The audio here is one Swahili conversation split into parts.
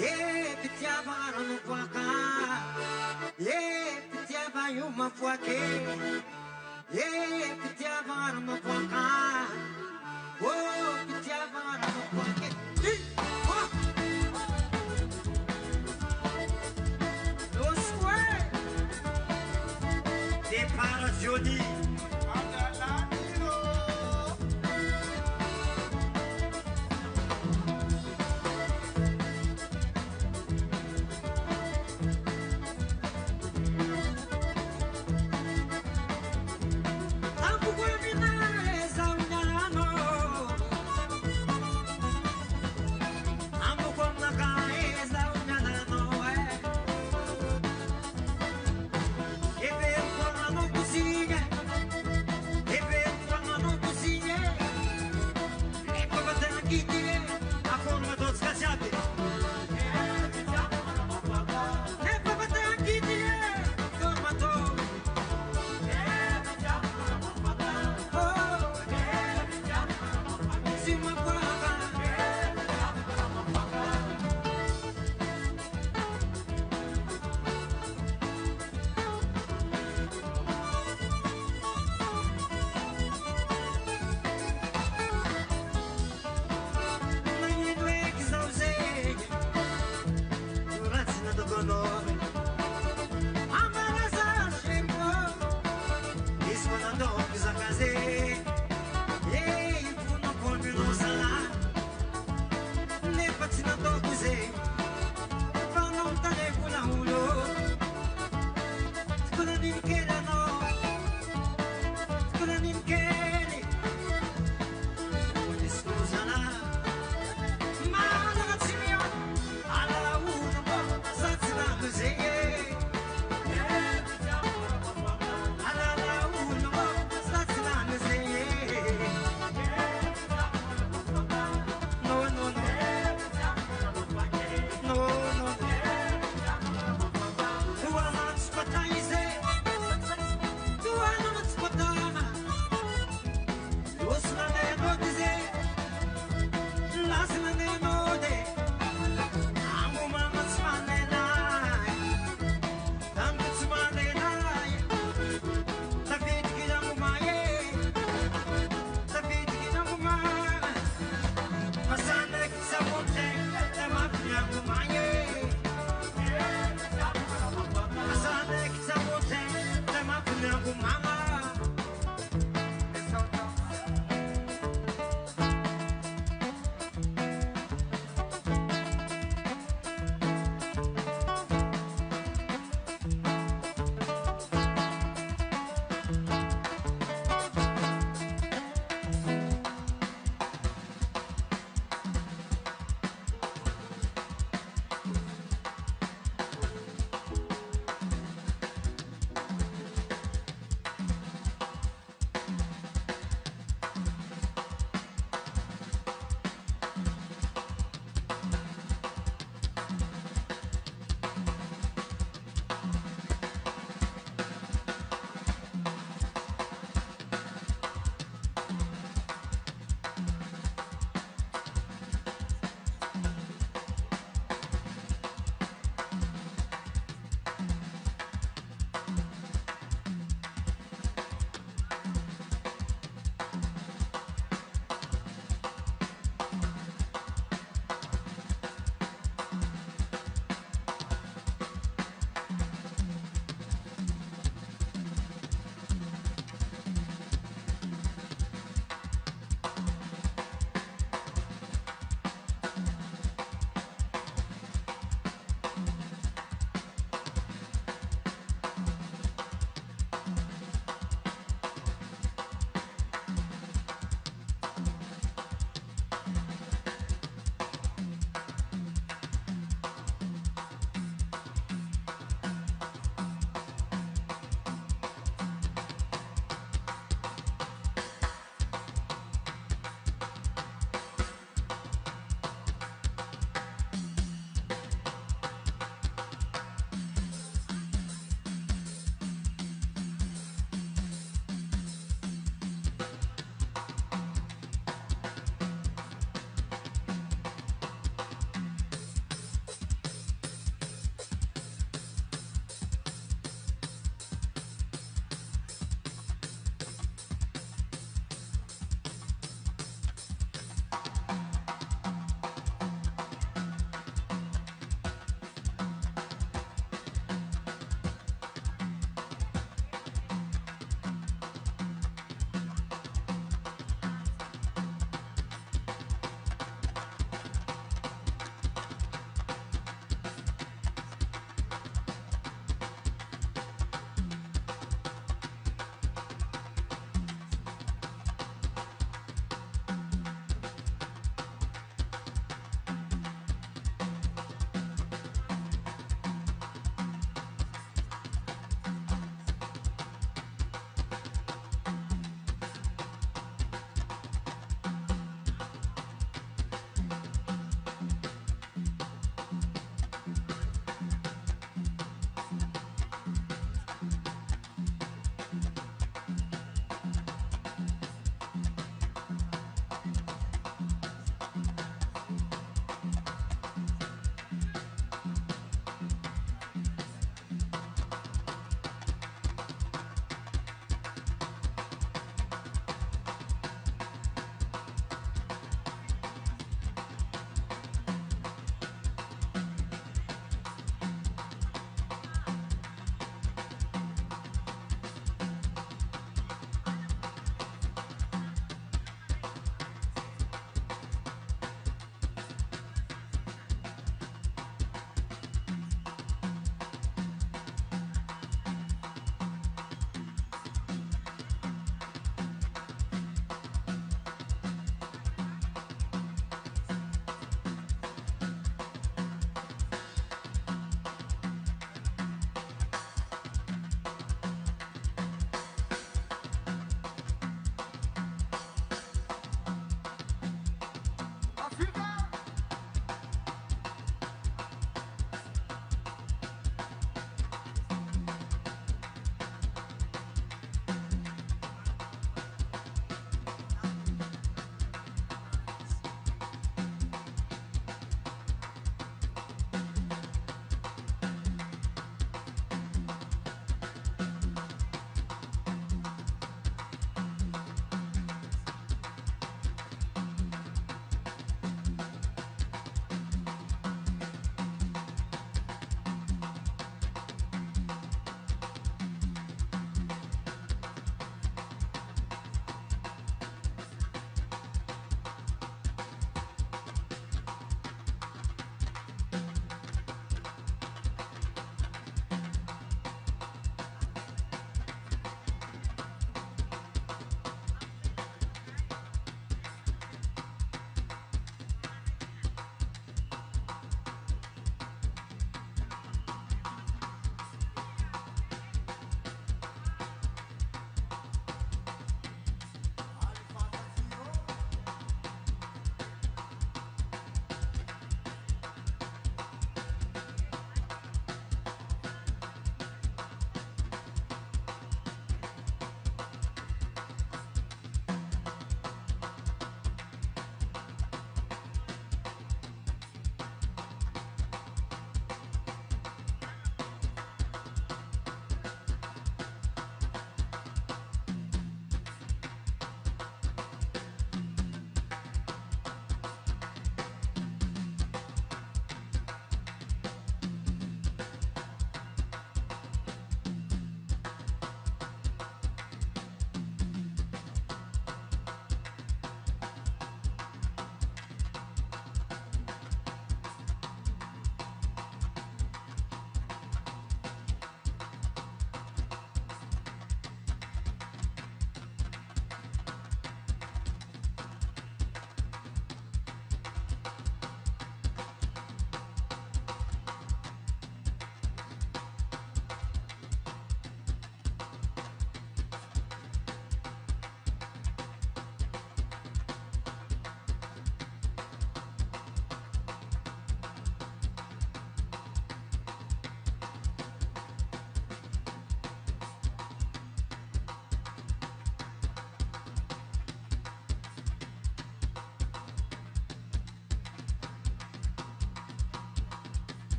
ye pitia bara no kwaka ye pitia ba yuma fuake ye pitia bara no kwaka wo pitia bara no kwake no square de para Johnny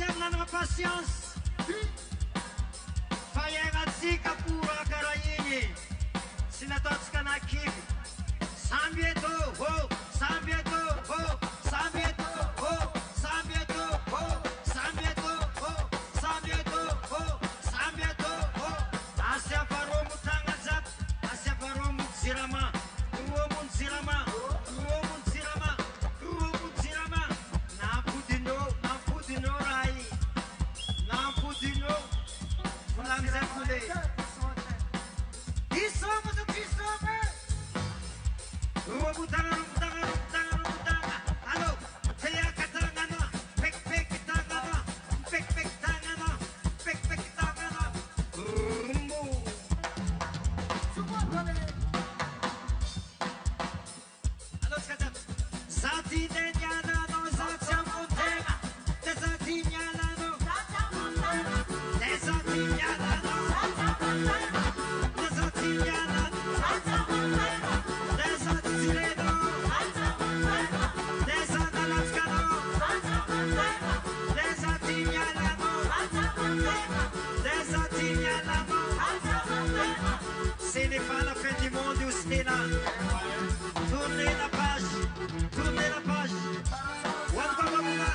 manana patience. Fayengatsika pura karayini. Sinatotsika na kivi. Sambieto ho, sambieto ho, sambieto ho, sambieto ho, sambieto ho, sambieto ho, sambieto ho. Asya paromu tangazap, asya paromu zirama, ruomun zirama, ruomun zirama, ruomun zirama. Nampudino rai, nampudino. Fulang zakule. Isoma to isoma. Rumutanga. Hello, saya katangana, pek tangana, pek tangana, pek tangana. Rumbu. Hello, sekarang. Zati denyana no zatya montega, zati nyana no, zati nyana no, zati nyana no, zati zireno. Ce n'est pas la fin du monde où c'est là. Tournez la page, tournez la page. Wanpamamuna,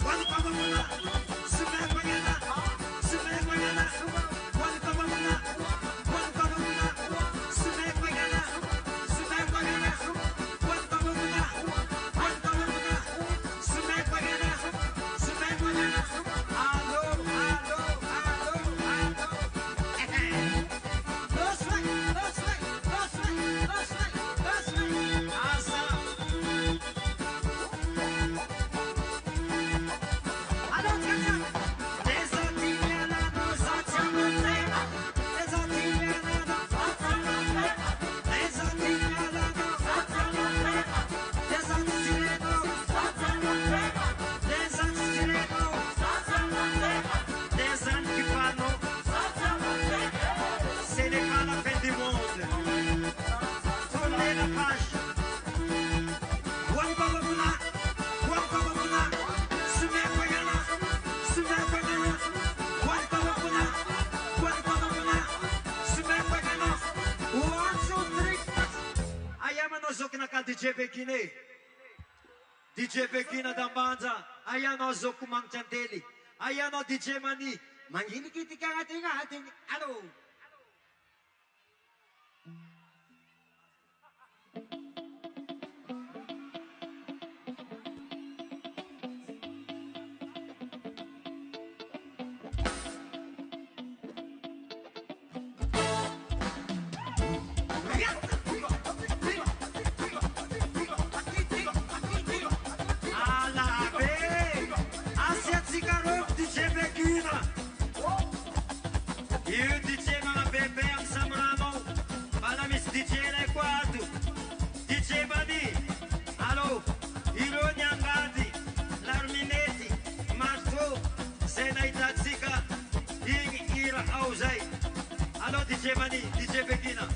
wanpamamuna, sumekwagana, sumekwagana, wanpamamuna, wanpamamuna, sumekwagana, sumekwagana, wanpamamuna, wanpamamuna, sumekwagana, sumekwagana. Allo, allo, allo, allo. DJ Begina Dambanza, ayano Zoku Mangchandeli, ayano DJ Mani, mangini kitika ating, ano? E o DJ Mama Bebê Samramo, para Miss DJ Lequado, DJ Bani, alô, Iro Nyangadi, Larmineti, Marto, Sena Itatsika, Ira Auzai, alô DJ Bani, DJ Begina.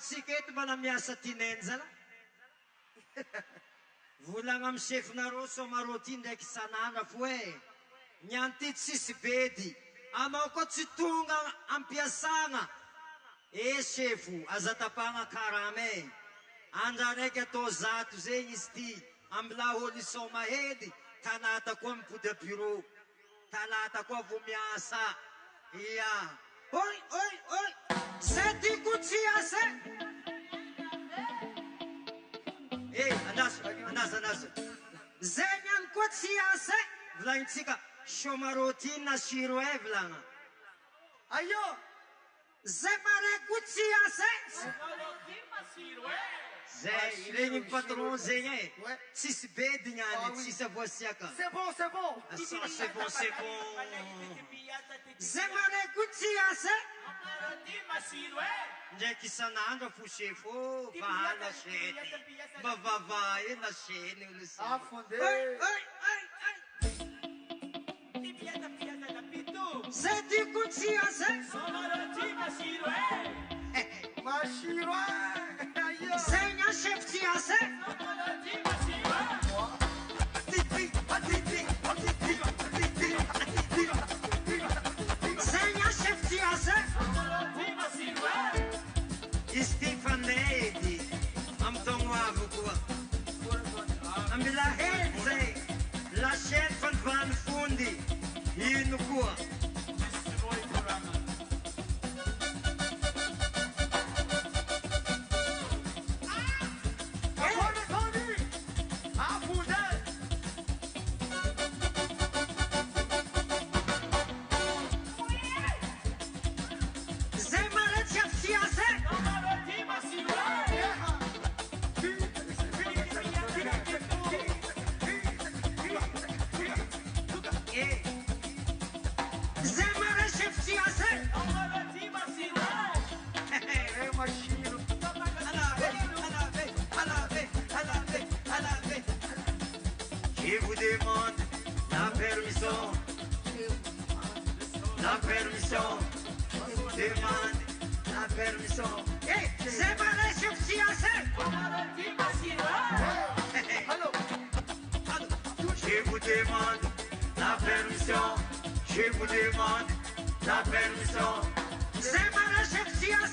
Sikety mana miasa tinenjana volagna amy chefinareo somareo ty ndraiky sanana fo e niany ty tsisy bedy anao koa tsy tonga ampiasagna chefo aza tapagna karame andra raiky atao zato zegny izy ty amy laholison mahedy talata koa mipody a bureau talata koa vo miasa ia oi oi oi zay tiako tsy asa andaza zay niany koa tsy asa volagnintsika somaroti na siro e volagna ayo zay mare koa tsy asa zay regny patron zegny e tsisy bedy niany tsisy avoasiaka c'est bon c'est bon zay mare koa tsy asa ndraiky isan'andro fo chefo vahala seny mavavahy na seny olo zay tiako tsy asa zay nya chef tsy asa zay nya chef tsy asa Stefanedi am tongwavo koa amila henze la chef van fundi ino koa demande la permission. La permission. Demande la permission. Hey, c'est pas les subsidiaires. Je vous demande la permission. Je vous demande la permission. C'est pas les subsidiaires.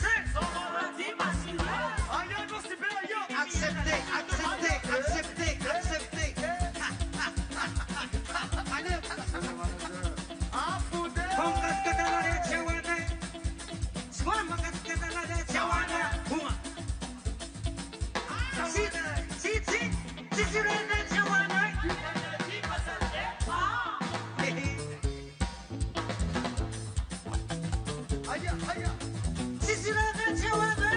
Acceptez, acceptez, acceptez, acceptez. Pongas catalane chawana. Swama catalane chawana. Buma. Si rene chawana. Si rene chawana.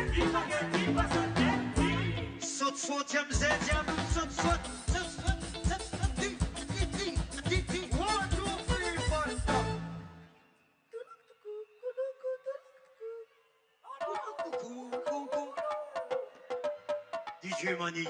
Sot jam zedjam, sot. 1, 2, 3, 4, stop. DJ Mani.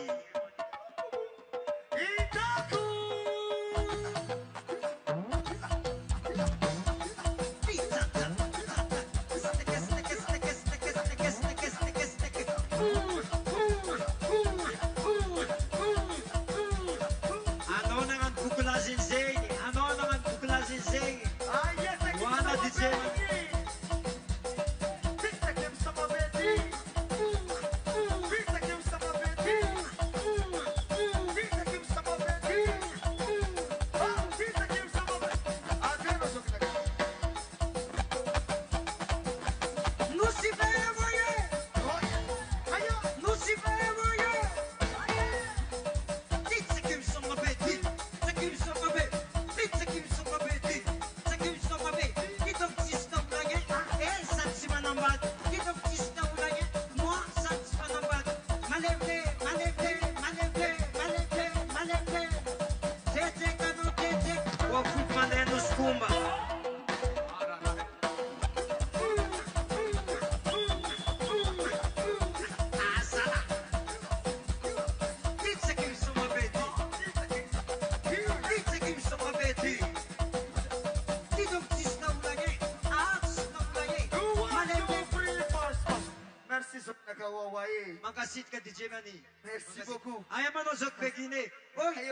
Makasih ke DJ Mani. Merci beaucoup. Ayah mana zot begini. Oi,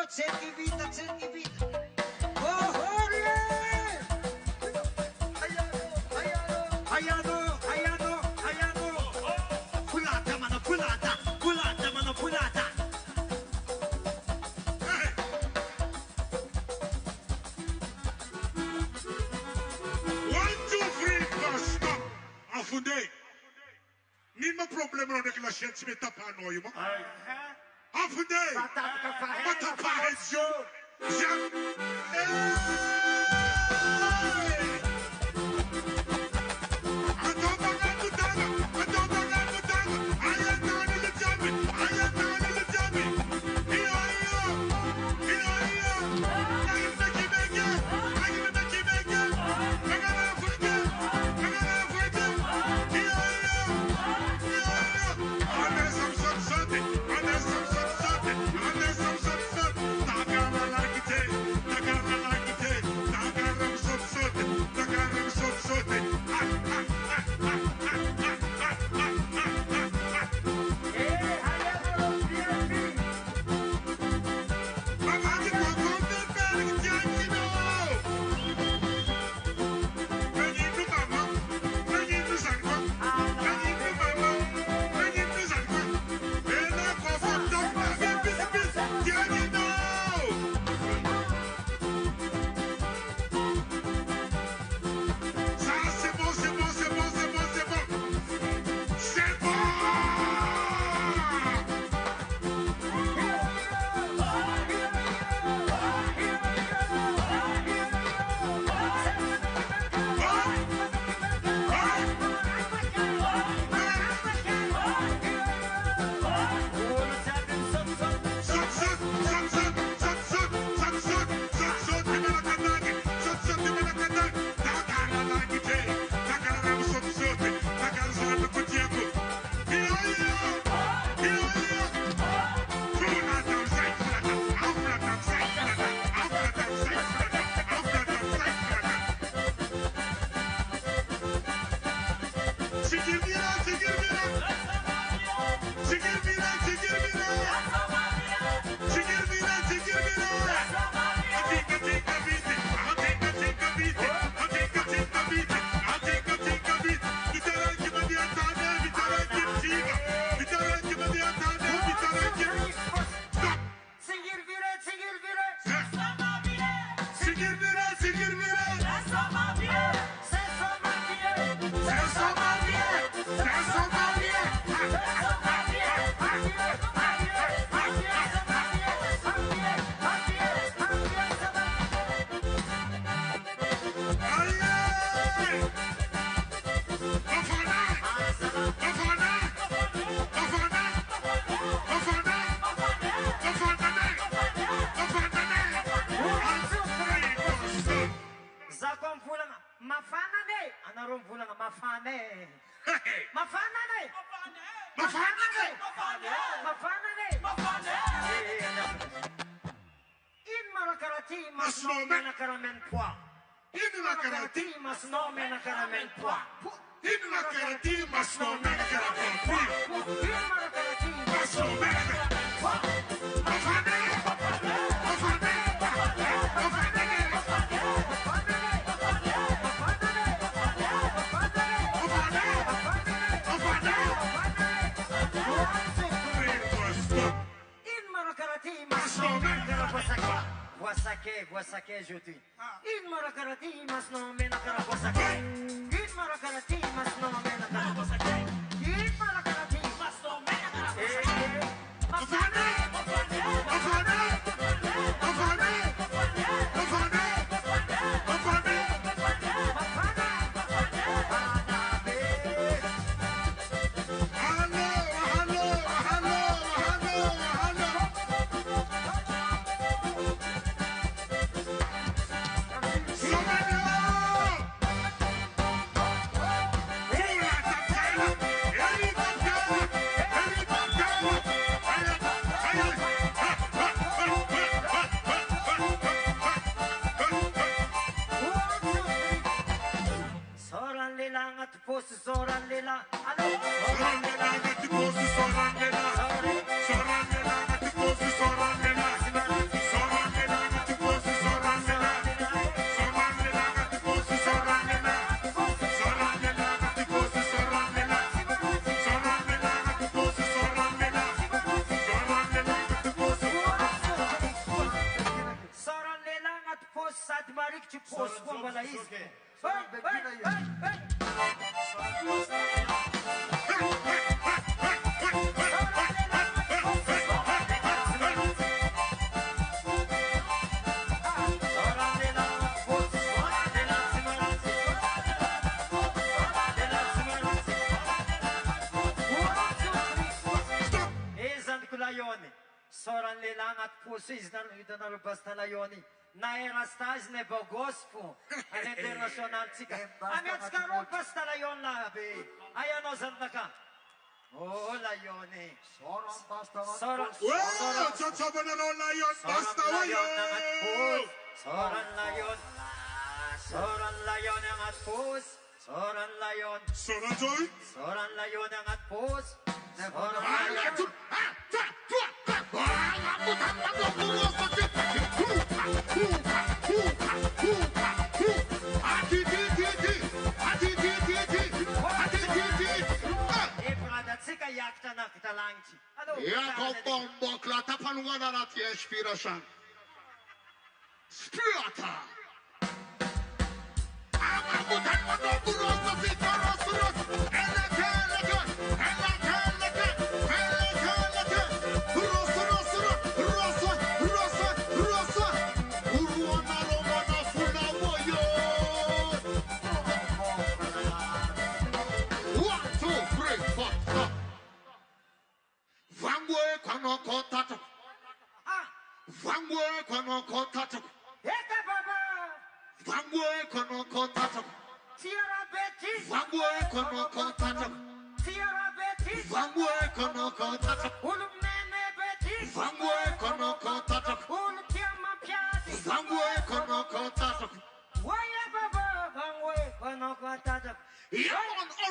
cek ibita. Oh, Ayano. Pulata mana pulata. 1, 2, 3, 4, stop. Afunde. Ni ma problème avec la chaîne, tu me tapes à nous, moi. Afunde. Mata parejo.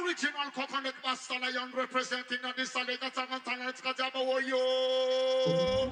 Original coconut master lion representing on this alligator and talent Kajaba yo.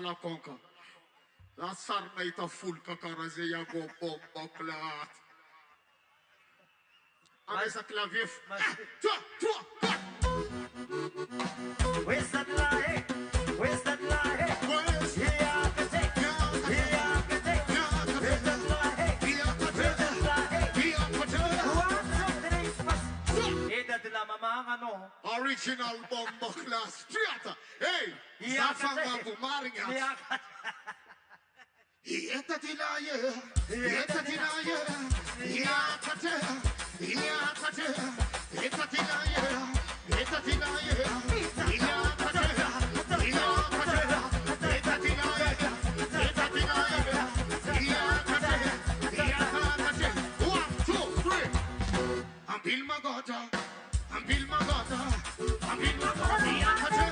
la conca. La sarna ita full kakaraze ya go bomba clat. Avec sa clavier. Toi. Where's that lie? Where's that lie? Where's Yeah, I can take. Yeah, I can take. Where's that lie? Where's that lie? What's up today's fast? Eh, that la mama ano? original bomba class straight. Hey, Zafanga Bumaringa. Yeta Dilaye, Yeta Dilaye, Yakate, Yakate, Yeta Dilaye, Yeta Dilaye, Yakate, Yakate, Yeta Dilaye, Yeta Dilaye, Yakate, Yakate. 1, 2, 3. I'm Bill Magota, I'm Bill Magota, I'm Bill Magota, Yakate.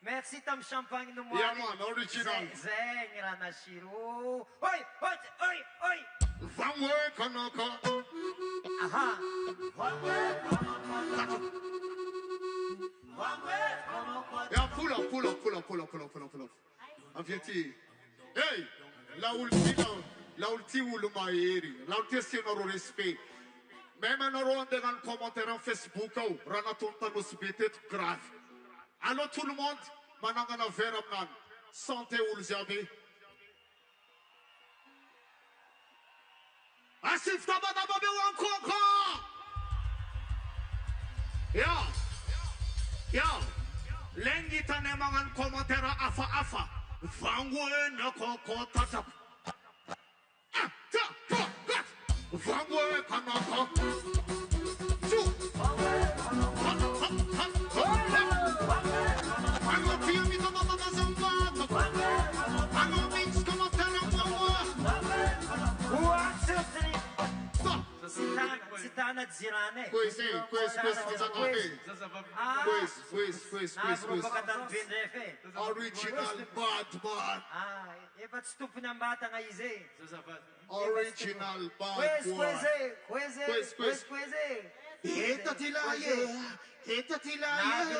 Merci tam champagne no mo. Yeah man, original. Zengra na shiru. Oi, oi, oi, oi. Vangwe kanaka. Aha. Yeah, pull up. Avieti. Hey, la ulti ulumaeri. La ulti si no respect. Même no ronde dans commentaire en Facebook ou ranatonta no sbetet grave. Alors tout le monde, maintenant on a vers amnan. Santé ou le zabi. Asif tabada babe wankoko. Yo. Lengi tane mangan kommentera afa. Vangwe na koko tatap. Vangwe kanaka. Sitana Zirane. Pois. Original bad man. Ba't stupo ng bata nga ize? Original bad boy. Kweze. Eta tilaye. Eta tilaye.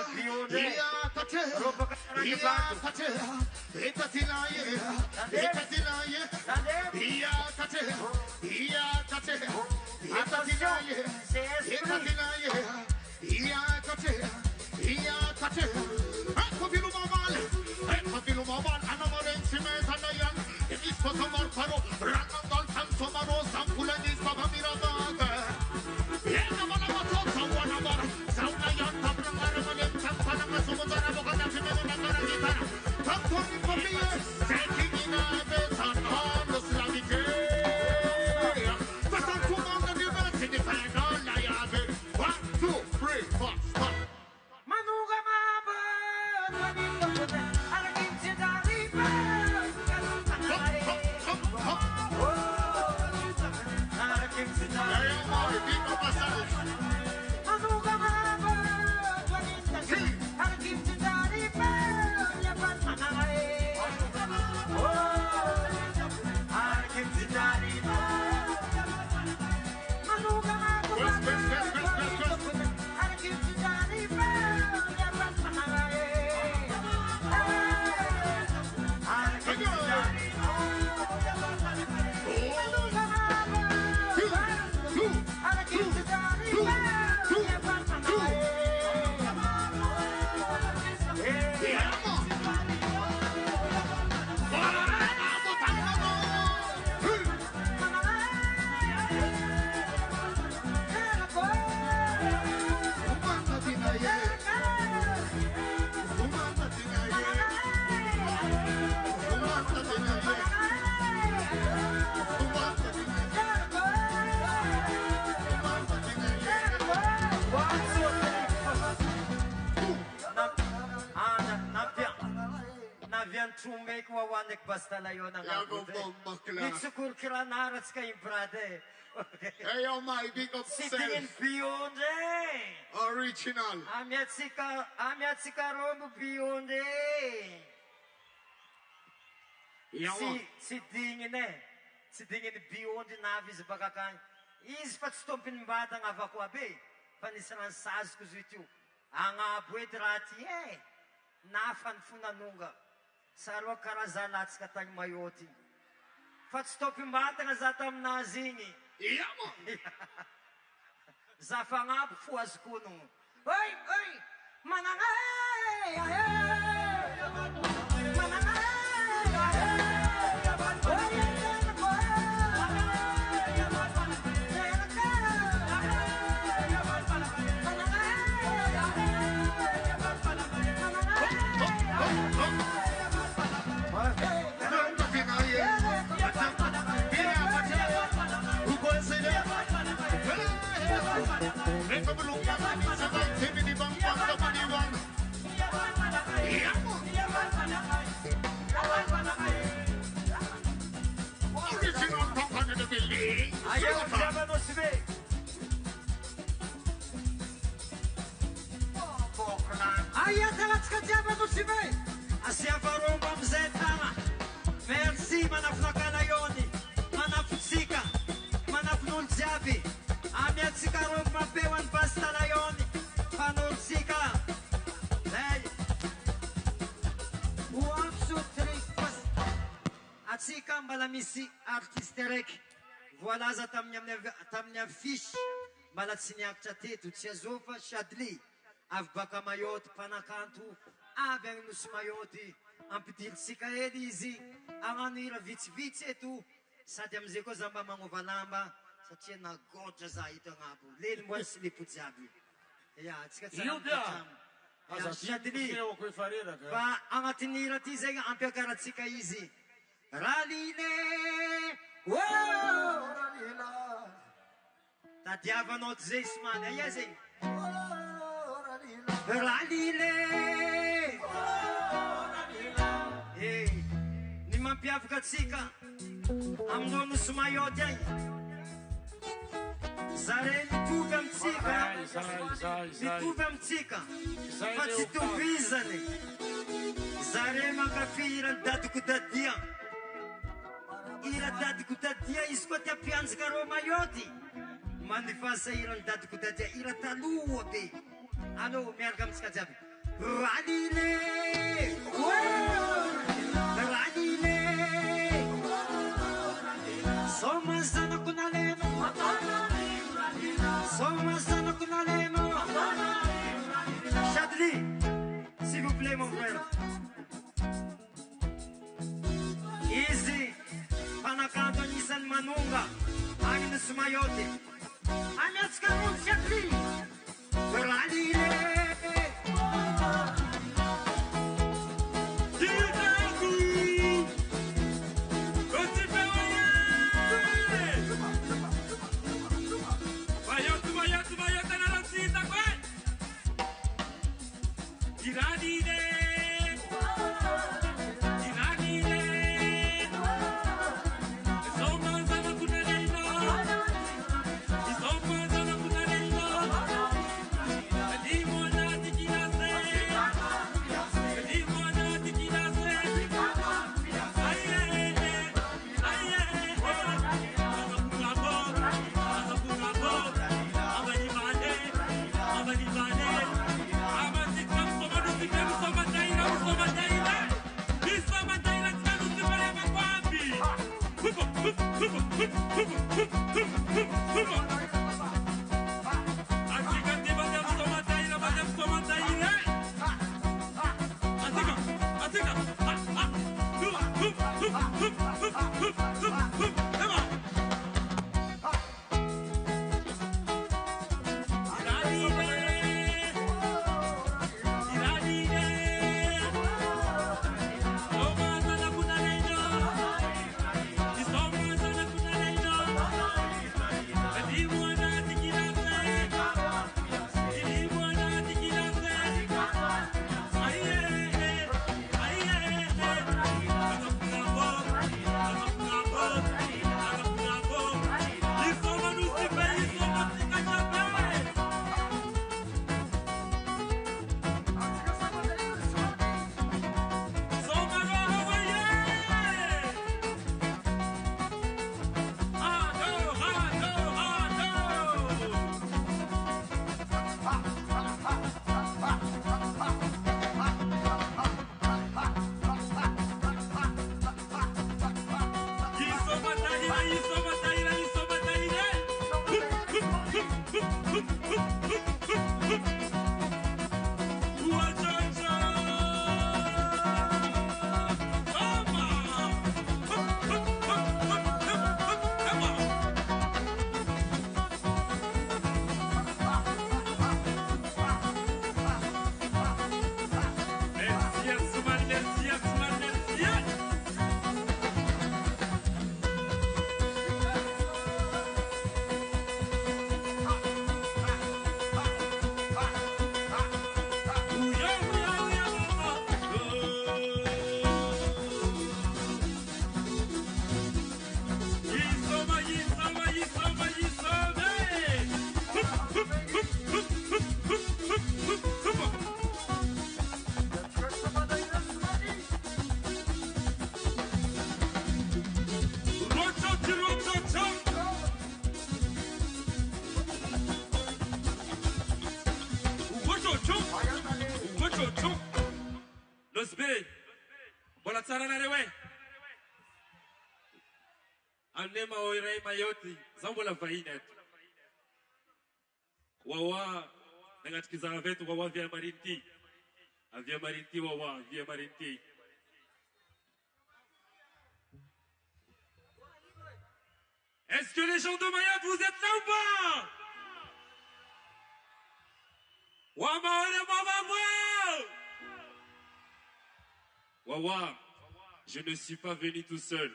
Sumek wawanek basta layo ng Yago abude. bombakla. Mitsukur kiranarats kayong brade. Hey, oh my, big up Sitingin self. biyonde. Original. Amyat si Karomo biyonde. Yawa. Si dingin eh. Si dingin biyonde navis bakakan. Ispat stompin bata nga vakwabe. Panisaran sas kuzitu. Ang abuet rati eh. Nafan funanunga. Sarwa karazanats katang mayoti. Fat stopin bata nga zatam nazingi. Yawa. Zafangap fuas kunung. Oi, oi, manangay, manangay, Ayaw siya no sibe. Ayaw talat ka siya no sibe. Asya varong mamzetama. Merci manaf na kanayoni. Manaf sika. Manaf nun jabi. Amyat si karong mapewan basta layoni. Panol sika. Hey. One, two, three, pas. At sika mbalamisi artisterek. Voilà za tamnya fish malat sinyak chatetu tsiazofa shadli av bakamayot panakantu aveng nusmayoti ampitil sikaedi izi anganira vits etu sadyam zeko zamba mangovanamba satria na goja za ito ngabu leli mwa silipu jabi ya tsika tsam shadli ba angatinira tizeng ampiakara tsika izi raline whoa tadiavanot zeisman ayazing Radile hey ni mampiavaka tsika amno nusumayotay zare mitovy amitsika mitovy amitsika fa tsy tovizany zare mankafirany dadiko dadia ira dadiko dadia izy koa tia pianjaka rô mayoty manifasa irany dadiko dadia ira taloha be ano miaraka amitsika jiaby radile radile soma zanako naleno soma zanako naleno Chadli s'il vous plaît mon frère easy panakanto anisan'ny manonga agny ny Somayoty amiatsika rony Chadli radile Demon Saranarewe. Anema oirei mayoti. Zambola vainet. Wawa. Nangatikiza vetu wawa via marinti. Avia marinti wawa. Via marinti. Est-ce que les gens de Mayotte, vous êtes là ou pas? Wawa, je ne suis pas venu tout seul.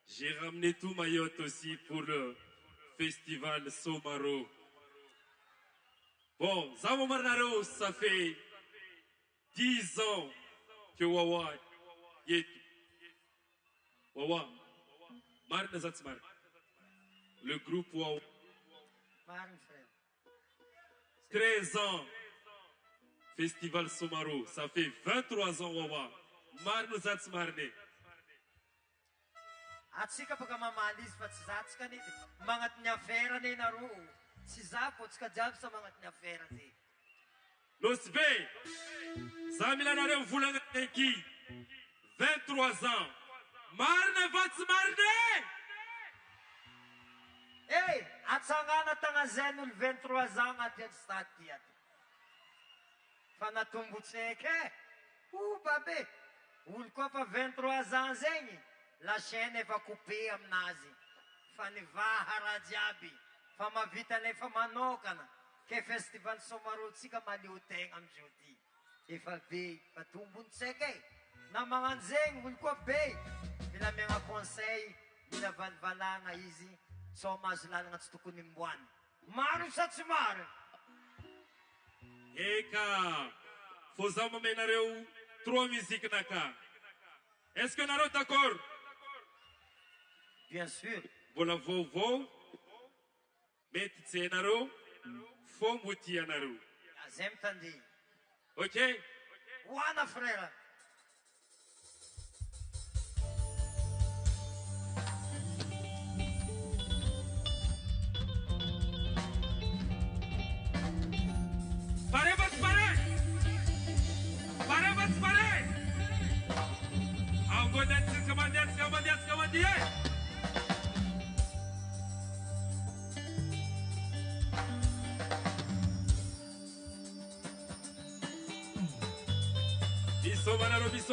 J'ai ramené tout Mayotte aussi pour le festival Somaro. Bon, Zamo Marnaro, ça fait 10 ans que Wawa y est. Wawa, Marne Zatzmar. Le groupe Wawa. 13 ans. Festival Somaro. Ça fait 23 ans Wawa. Marne Zatzmarne. Atsika pagmamalis pat si Zatska ni mangat niya fera ni naru. Si Zapot ska jab sa mangat niya fera ni. Nosbe. Zamila nare vulanga neki. 23 ans. Marne Zatzmarne. Hey, at sa nga na tanga zenul 23 ans at yan statiat. Fanatumbut seke. Babe. Ulko pa 23 ans zengi. La chaîne va couper am nazi. Fani va harajabi. Fama vita ne fama nokana. Ke festival Somaro tsika maliuteng am juti. Ifa be patumbun seke. Na mga zeng ulko be. Bila mga conseil. Bila valvala nga easy. So mazlal nga tstukunim buwan. Maru sa tsumar. Eka. Fozama menareu 3 musiques naka. Est-ce que nous sommes d'accord? Bien sûr. Voilà, vous, mais c'est naro, faut moutir naro. Azem tandi. Ok? Wana frère.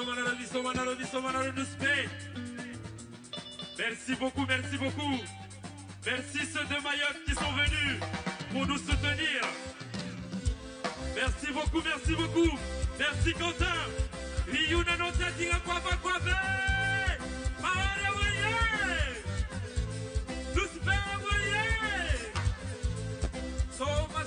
Come on, Bissomanaro, Merci beaucoup, merci beaucoup. Merci ceux de Mayotte qui sont venus pour nous soutenir. Merci beaucoup, merci beaucoup. Merci Quentin. Riuna nota tinga kwapa kwape. Maare waye. Duspe waye. Soma.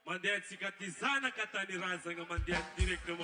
Mandiat sikatizana katani raza nga mandiat directement.